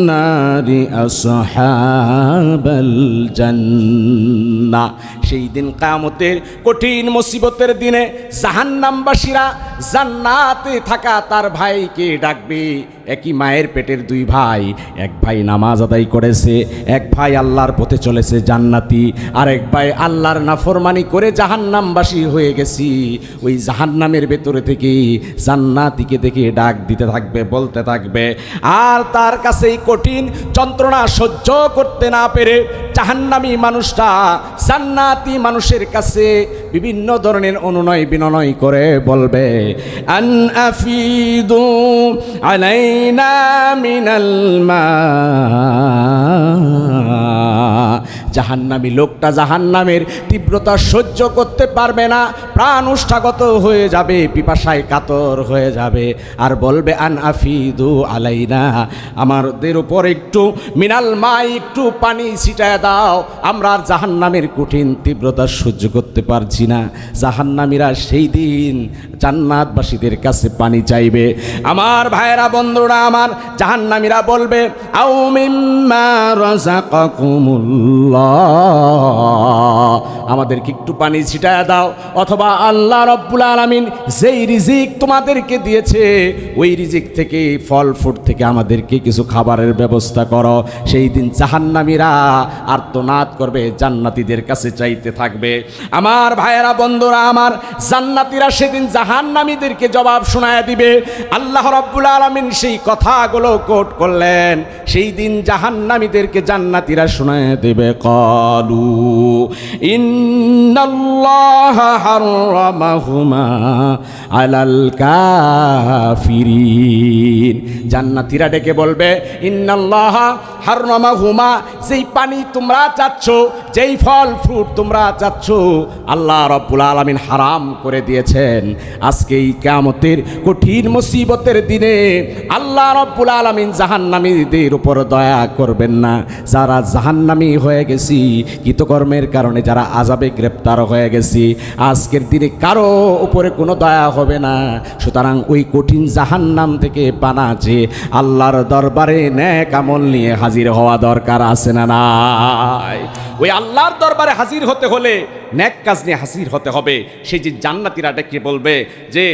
নারি আসহাবাল জান্নাহ। সেই দিন কিয়ামতের কঠিন মুসিবতের দিনে জাহান্নামবাসীরা জান্নাতে থাকা তার ভাইকে ডাকবে। একই মায়ের পেটের দুই ভাই, এক ভাই নামাজ আদায় করেছে, এক ভাই আল্লাহর পথে চলেছে জান্নাতি, আর এক ভাই আল্লাহর নাফরমানি করে জাহান্নামবাসী হয়ে গেছি। ওই জাহান্নামের ভেতরে থেকে জান্নাতিকে দেখে ডাক দিতে থাকবে, বলতে থাকবে। আর তার কাছে এই কঠিন যন্ত্রণা সহ্য করতে না পেরে জাহান্নামী মানুষটা জান্নাতি মানুষের কাছে বিভিন্ন ধরনের অনুনয় বিনয় করে বলবে, আন আফিদু আলাইনা মিনাল মা। জাহান্নামী লোকটা জাহান্নামের তীব্রতা সহ্য করতে পারবে না, প্রাণ উষ্ঠাগত হয়ে যাবে, পিপাসায় কাতর হয়ে যাবে, আর বলবে, আন আফিদু আলাইনা, আমাদের উপর একটু মিনাল মা, একটু পানি ছিটায় দাও, আমরা আর জাহান্নামের কঠিন তীব্রতা সহ্য করতে পারছি না। জাহান্নামীরা সেই দিন জান্নাতবাসীদের কাছে পানি চাইবে। আমার ভাইয়েরা, বন্ধুরা আমার, জাহান্নামীরা বলবে, আও মিম্মা রাযাকাকুমুল্লাহ, আমাদেরকে একটু পানি ছিটায় দাও, অথবা আল্লাহ রাব্বুল আলামিন যেই রিজিক তোমাদেরকে দিয়েছে ওই রিজিক থেকে, ফল ফুট থেকে আমাদেরকে কিছু খাবারের ব্যবস্থা করো। সেই দিন জাহান্নামীরা আর্তনাদ করবে, জান্নাতীদের কাছে চাইতে থাকবে। আমার ভাইয়েরা, বন্ধুরা আমার, জান্নাতীরা সেদিন জাহান্নামীদেরকে জবাব শোনায় দিবে। আল্লাহ রাব্বুল আলামিন সেই কথাগুলো কোট করলেন। সেই দিন জাহান্নামীদেরকে জান্নাতীরা শোনায় দেবে, ক্বালু ইন্নাল্লাহা হাররামাহুমা আলাল কাফিরিন। জান্নাতীরা ডেকে বলবে, ইন্নাল্লাহা হাররামাহুমা, যেই পানি তোমরা চাচ্ছ, যেই ফল ফ্রুট তোমরা চাচ্ছ, আল্লাহ রাব্বুল আলামিন হারাম করে দিয়েছেন। আজকে এই কিয়ামতের কঠিন মুসিবতের দিনে আল্লাহ রাব্বুল আলামিন জাহান্নামীদের উপর দয়া করবেন না। যারা জাহান্নামী হয়ে গেছি, কৃতকর্মের কারণে যারা আযাবে গ্রেপ্তার হয়ে গেছি, আজকের দিনে কারো উপরে কোনো দয়া হবে না। সুতরাং ওই কঠিন জাহান্নাম থেকে পানা চেয়ে আল্লাহর দরবারে নেক আমল নিয়ে হাজির হওয়া দরকার আছে না নাই? ওই আল্লাহর দরবারে হাজির হতে হলে নেক কাজ নিয়ে হাজির হতে হবে। সেই যে জান্নাতীরা ডেকে বলবে যে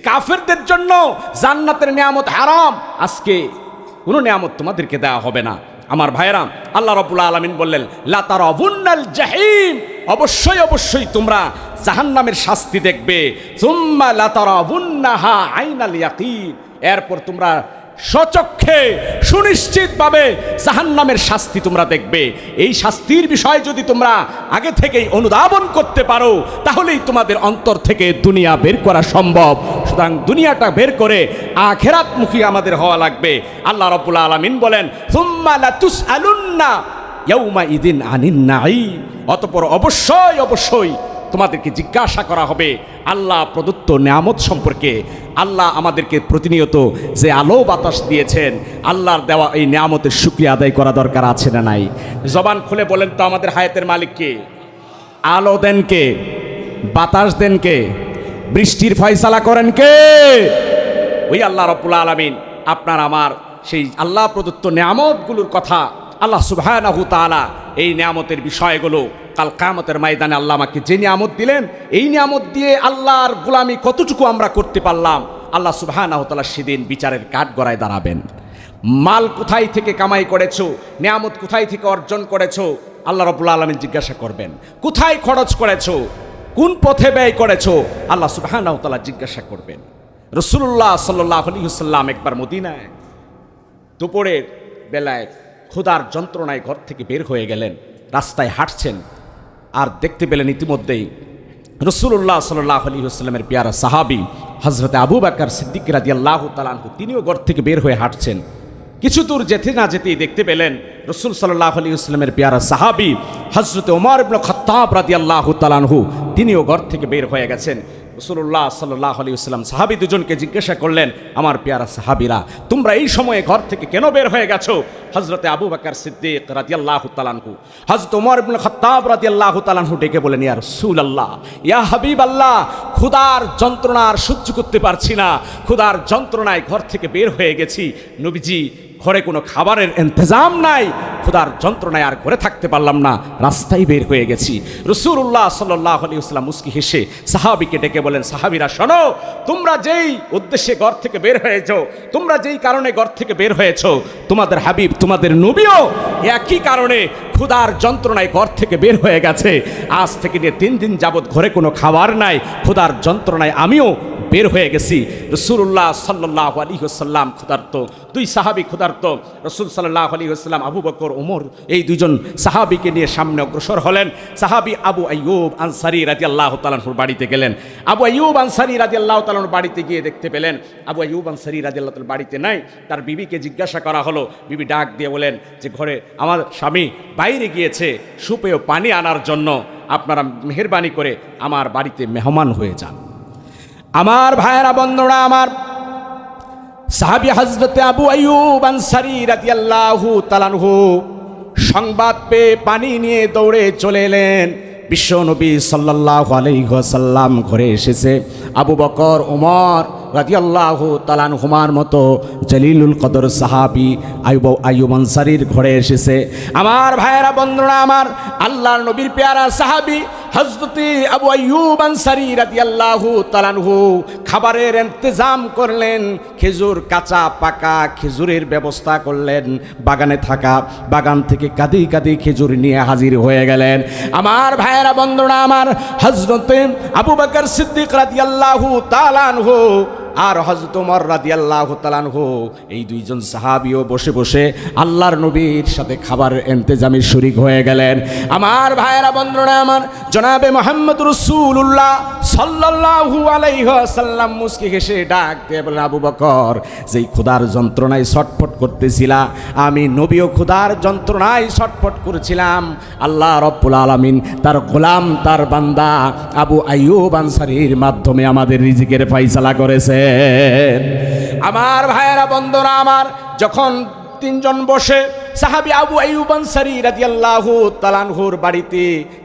কাফেরদের জন্য জান্নাতের নিয়ামত হারাম, আজকে কোনো নিয়ামত তোমাদেরকে দেওয়া হবে না। আমার ভাইয়েরা, আল্লাহ রাব্বুল আলামিন বললেন, লা তারাবুন্নাল জাহিম, অবশ্যই অবশ্যই তোমরা জাহান্নামের শাস্তি দেখবে। সুম্মা লা তারাবুন্নাহা আইনাল ইয়াকিন, এরপর তোমরা স্বচক্ষে সুনিশ্চিতভাবে জাহান্নামের শাস্তি তোমরা দেখবে। এই শাস্তির বিষয় যদি তোমরা আগে থেকেই অনুধাবন করতে পারো, তাহলেই তোমাদের অন্তর থেকে দুনিয়া বের করা সম্ভব। সুতরাং দুনিয়াটা বের করে আখিরাতমুখী আমাদের হওয়া লাগবে। আল্লাহ রাব্বুল আলামিন বলেন, সুম্মা লাতুসআলুন্না ইয়াউমা ইদিন আনিন নাঈম, অতঃপর অবশ্যই অবশ্যই তোমাদেরকে জিজ্ঞাসা করা হবে আল্লাহ প্রদত্ত নিয়ামত সম্পর্কে। আল্লাহ আমাদেরকে প্রতিনিয়ত যে আলো বাতাস দিয়েছেন, আল্লাহর দেওয়া এই নিয়ামতের শুকরিয়া আদায় করা দরকার আছে না নাই? জবান খুলে বলেন তো, আমাদের হায়াতের মালিক কে? আলো দেন কে? বাতাস দেন কে? বৃষ্টির ফয়সালা করেন কে? ওই আল্লাহ রাব্বুল আলামিন আপনার আমার সেই আল্লাহ প্রদত্ত নিয়ামতগুলোর কথা আল্লাহ সুবহানাহু তাআলা এই নিয়ামতের বিষয়গুলো কাল কিয়ামতের ময়দানে আল্লাহ আমাকে যে নিয়ামত দিলেন, এই নিয়ামত দিয়ে আল্লাহর গোলামি কতটুকু আমরা করতে পারলাম, আল্লাহ সুবহানাহু তাআলা সেদিন বিচারের কাঠগড়ায় দাঁড়াবেন। মাল কোথায় থেকে কামাই করেছো, নিয়ামত কোথায় থেকে অর্জন করেছো, আল্লাহ রাব্বুল আলামিন জিজ্ঞাসা করবেন। কোথায় খরচ করেছো, কোন পথে ব্যয় করেছো, আল্লাহ সুবহানাহু ওয়া তাআলা জিজ্ঞাসা করবেন। রাসূলুল্লাহ সাল্লাল্লাহু আলাইহি ওয়াসাল্লাম একবার মদিনায় দুপুরের বেলায় ক্ষুধার যন্ত্রণায় ঘর থেকে বের হয়ে গেলেন, রাস্তায় হাঁটছেন, আর দেখতে পেলেন ইতিমধ্যেই রাসূলুল্লাহ সাল্লাল্লাহু আলাইহি ওয়াসাল্লামের পেয়ারা সাহাবী হযরত আবু বকর সিদ্দিক রাদিয়াল্লাহু তাআলা আনহু তিনিও ঘর থেকে বের হয়ে হাঁটছেন। কিছু দূর যেতে না যেতেই দেখতে পেলেন রাসূল সাল্লাল্লাহু আলাইহি ওয়াসাল্লামের পেয়ারা সাহাবী হযরত ওমর ইবনে খাত্তাব রাদিয়াল্লাহু তাআলা আনহু তিনিও ঘর থেকে বের হয়ে গেছেন। রাসূলুল্লাহ সাল্লাল্লাহু আলাইহি ওয়াসাল্লাম সাহাবী দুজনকে জিজ্ঞাসা করলেন, আমার পেয়ারা সাহাবীরা, তোমরা এই সময়ে ঘর থেকে কেন বের হয়ে গেছো? হযরত আবু বকর সিদ্দিক রাদিয়াল্লাহু তাআলা আনহু হযরত ওমর ইবনে খাত্তাব রাদিয়াল্লাহু তাআলা আনহু ডেকে বলেন, ইয়া রাসূলুল্লাহ, ইয়া হাবিবাল্লাহ, ক্ষুধার যন্ত্রণা আর সহ্য করতে পারছি না, ক্ষুধার যন্ত্রণায় ঘর থেকে বের হয়ে গেছি। নবীজি, ঘরে কোনো খাবারের ইন্তজাম নাই, ক্ষুধার যন্ত্রণায় আর ঘরে থাকতে পারলাম না, রাস্তায় বের হয়ে গেছি। রাসূলুল্লাহ সাল্লাল্লাহু আলাইহি ওয়াসাল্লাম মুস্কি হেসে সাহাবীকে ডেকে বলেন, সাহাবীরা শোনো, তোমরা যেই উদ্দেশ্যে ঘর থেকে বের হয়েছো, তোমরা যেই কারণে ঘর থেকে বের হয়েছো, তোমাদের হাবিব, তোমাদের নবীও একই কারণে ক্ষুধার যন্ত্রণায় ঘর থেকে বের হয়ে গেছে। আজ থেকে নিয়ে 3 দিন যাবৎ ঘরে কোনো খাবার নাই, ক্ষুধার যন্ত্রণায় আমিও বের হয়ে গেছি। রাসূলুল্লাহ সাল্লাল্লাহু আলাইহি ওয়াসাল্লাম ক্ষুধার্ত, 2 সাহাবী ক্ষুধার্ত। রাসূল সাল্লাল্লাহু আলাইহি ওয়াসাল্লাম আবু বকর, ওমর, এই 2জন সাহাবীকে নিয়ে সামনে অগ্রসর হলেন। সাহাবী আবু আইয়ুব আনসারী রাদিয়াল্লাহু তাআলা আনহুর বাড়িতে গেলেন। আবু আইয়ুব আনসারী রাদিয়াল্লাহু তাআলা আনহুর বাড়িতে গিয়ে দেখতে পেলেন আবু আইয়ুব আনসারী রাদিয়াল্লাহু তাআলা বাড়িতে নাই। তার বিবিকে জিজ্ঞাসা করা হলো, বিবি ডাক দিয়ে বলেন যে, ঘরে আমার স্বামী বাইরে গিয়েছে সুপেয় পানি আনার জন্য, আপনারা মেহেরবানি করে আমার বাড়িতে মেহমান হয়ে যান। আমার ভাইয়েরা, বন্ধুরা আমার, সাহাবী হযরত আবু আইয়ুব আনসারী রাদিয়াল্লাহু তাআলা আনহু সংবাদ পেয়ে পানি নিয়ে দৌড়ে চলে এলেন। বিশ্ব নবী সাল্লাল্লাহু আলাইহি ওয়াসাল্লাম ঘরে এসেছে। আবু বকর, ওমর রাদিয়াল্লাহু তাআলা আনহুমার মতো জলিলুল কদর সাহাবী আইয়ুব আনসারীর ঘরে এসেছে। আমার ভাইয়েরা, বন্ধুরা আমার, আল্লাহর নবীর পেয়ারা সাহাবী হযরত আবু আইয়ুব আনসারী রাদিয়াল্লাহু তাআলা আনহু খাবারের ইন্তজাম করলেন। খেজুর, কাঁচা পাকা খেজুরের ব্যবস্থা করলেন। বাগানে থাকা বাগান থেকে কাঁদি কাঁদি খেজুর নিয়ে হাজির হয়ে গেলেন। আমার ভাইয়েরা, বন্ধুরা আমার, হযরত আবু বকর সিদ্দিক রাদিয়াল্লাহু তাআলা আনহু আর হযরত ওমর রাদিয়াল্লাহু তাআলা আনহু এই 2জন সাহাবীও বসে বসে আল্লাহর নবীর সাথে খাবারের ইন্তজামে শরীক হয়ে গেলেন। আমার ভাইয়েরা, বন্ধুরা আমার, জনাবে মুহাম্মদ রাসূলুল্লাহ সাল্লাল্লাহু আলাইহি ওয়াসাল্লাম মুস্কি হেসে ডাক দিয়ে বলেন, আবু বকর, যেই ক্ষুধার যন্ত্রণায় ছটফট করতেছিলা, আমি নবীও ক্ষুধার যন্ত্রণায় ছটফট করেছিলাম। আল্লাহ রাব্বুল আলামিন তার গোলাম, তার বান্দা আবু আইয়ুব আনসারীর মাধ্যমে আমাদের রিজিকের ফয়সালা করেছে। আমার ভাইয়েরা, বন্ধুরা আমার, যখন 3জন বসে সাহাবী আবু আইয়ুব আনসারী রাদিয়াল্লাহু তাআলা আনহুর বাড়িতে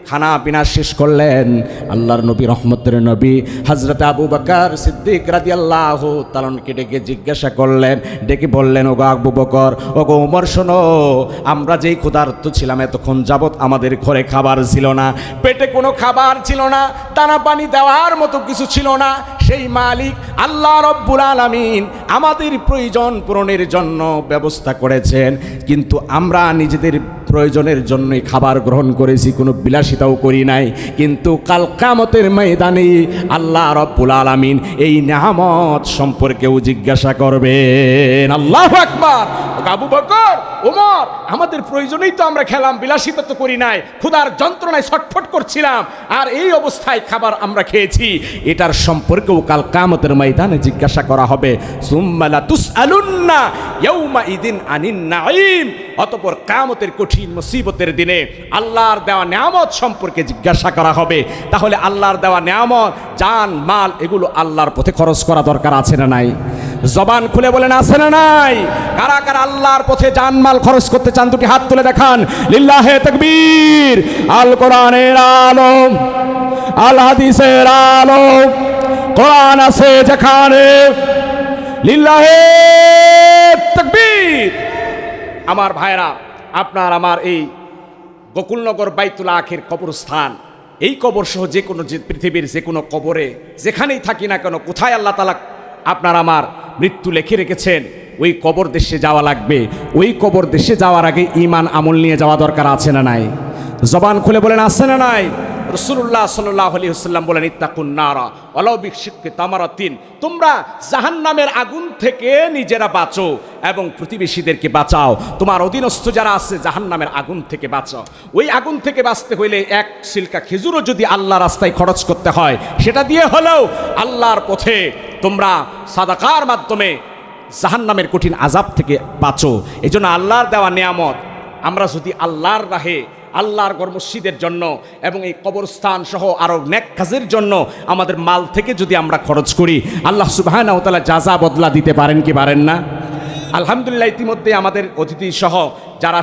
খানা পিনা শেষ করলেন, আল্লাহর নবী, রহমতের নবী হযরত আবু বকর সিদ্দিক রাদিয়াল্লাহু তাআলা আনহুকে ডেকে জিজ্ঞাসা করলেন, ডেকে বললেন, ওগো আবু বকর, ওগো ওমর, শোনো, আমরা যেই ক্ষুধার্ত ছিলাম এতক্ষণ যাবৎ আমাদের ঘরে খাবার ছিল না, পেটে কোনো খাবার ছিল না, দানা পানি দেওয়ার মতো কিছু ছিল না। সেই মালিক আল্লাহ রাব্বুল আলামিন আমাদের প্রয়োজন পূরণের জন্য ব্যবস্থা করেছেন, কিন্তু আমরা নিজেদের প্রয়োজনের জন্যই খাবার গ্রহণ করেছি, কোনো বিলাসিতাও করি নাই। কিন্তু কাল কিয়ামতের ময়দানে আল্লাহ রাব্বুল আলামিন এই নিয়ামত সম্পর্কেও জিজ্ঞাসা করবেন। আল্লাহু আকবার। আবু বকর, ওমর, আমাদের প্রয়োজনেই তো আমরা খেলাম, বিলাসিতা তো করি নাই, ক্ষুধার যন্ত্রণায় ছটফট করছিলাম, আর এই অবস্থায় খাবার আমরা খেয়েছি, এটার সম্পর্কেও কাল কিয়ামতের ময়দানে জিজ্ঞাসা করা হবে। সুম্মা লা তুসআলুন্না ইয়াউমা ইদিন আনিন নাঈম। অতঃপর কিয়ামতের কঠিন মুসিবতের দিনে আল্লাহর দেওয়া নিয়ামত সম্পর্কে জিজ্ঞাসা করা হবে। তাহলে আল্লাহর দেওয়া নিয়ামত, জান মাল, এগুলো আল্লাহর পথে খরচ করা দরকার আছে না নাই? জবান খুলে বলেন, আছে না নাই? কারা কারা আল্লাহর পথে জান মাল খরচ করতে চান? দুটি হাত তুলে দেখান। লিল্লাহে তাকবীর। আল কোরআনের আলো, আল হাদিসের আলো, কোরআন আছে যেখানে, লিল্লাহে তাকবীর। আমার ভাইরা, আপনার আমার এই গোকুলনগর বাইতুল আখির কবরস্থান, এই কবর সহ যে কোনো পৃথিবীর যে কোনো কবরে যেখানেই থাকি না কেন, কোথায় আল্লাহ তাআলা আপনার আমার মৃত্যু লিখে রেখেছেন, ওই কবর দেশে যাওয়া লাগবে। ওই কবর দেশে যাওয়ার আগে ঈমান আমল নিয়ে যাওয়া দরকার আছে না নাই? জবান খুলে বলেন আছে না নাই? রাসূলুল্লাহ সাল্লাল্লাহু আলাইহি ওয়াসাল্লাম বলেন ইত্তাকুন নারা ওয়ালাউ বিশিক্কি তামারাতিন, তোমরা জাহান্নামের আগুন থেকে নিজেরা বাঁচো এবং প্রতিবেশীদেরকে বাঁচাও। তোমার অধীনস্থ যারা আছে জাহান্নামের আগুন থেকে বাঁচাও। ওই আগুন থেকে বাঁচতে হইলে এক সিলকা খেজুরও যদি আল্লাহ রাস্তায় খরচ করতে হয়, সেটা দিয়ে হলেও আল্লাহর পথে তোমরা সাদাকার মাধ্যমে জাহান্নামের কঠিন আযাব থেকে বাঁচো। এজন্য আল্লাহর দেওয়া নিয়ামত আমরা যদি আল্লাহর রাহে, আল্লাহর ঘর মসজিদের জন্য এবং এই কবরস্থান সহ আরও নেক কাজের জন্য আমাদের মাল থেকে যদি আমরা খরচ করি, আল্লাহ সুবহানাহু ওয়া তাআলা জাযা বদলা দিতে পারেন কি পারেন না? আলহামদুলিল্লাহ, ইতিমধ্যে আমাদের অতিথি সহ যারা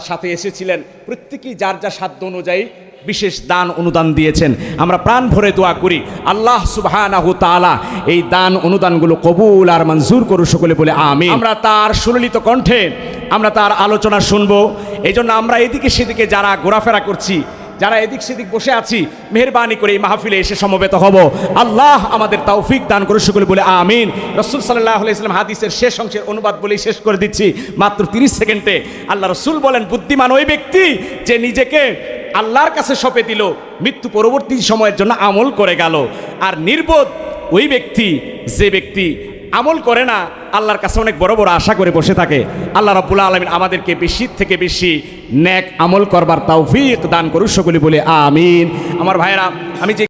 সাথে এসেছিলেন প্রত্যেকেই যার যা সাধ্য অনুযায়ী বিশেষ দান অনুদান দিয়েছেন। আমরা প্রাণ ভরে দোয়া করি আল্লাহ সুবহানাহু তাআলা এই দান অনুদানগুলো কবুল আর মঞ্জুর করুন, সকলে বলে আমিন। আমরা তার সুললিত কণ্ঠে আমরা তার আলোচনা শুনবো। এই জন্য আমরা এদিকে সেদিকে যারা ঘোরাফেরা করছি, যারা এদিক সেদিক বসে আছি, মেহেরবানি করে এই মাহফিলে এসে সমবেত হব। আল্লাহ আমাদের তৌফিক দান করে, সকলে বলে আমিন। রাসূল সাল্লাল্লাহু আলাইহি ওয়াসাল্লাম হাদিসের শেষ অংশের অনুবাদ বলেই শেষ করে দিচ্ছি মাত্র 30 সেকেন্ডে। আল্লাহ রাসূল বলেন, বুদ্ধিমান ওই ব্যক্তি যে নিজেকে আল্লাহর কাছে সঁপে দিল, মৃত্যু পরবর্তী সময়ের জন্য আমল করে গেল। আর নির্বোধ ওই ব্যক্তি যে ব্যক্তি আমল করে না, আল্লাহর কাছে অনেক বড় বড় আশা করে বসে থাকে। আল্লাহ রাব্বুল আলামিন আমাদেরকে বেশি থেকে বেশি নেক আমল করবার তৌফিক দান করুন, সকলে বলে আমিন। আমার ভাইরা, আমি যে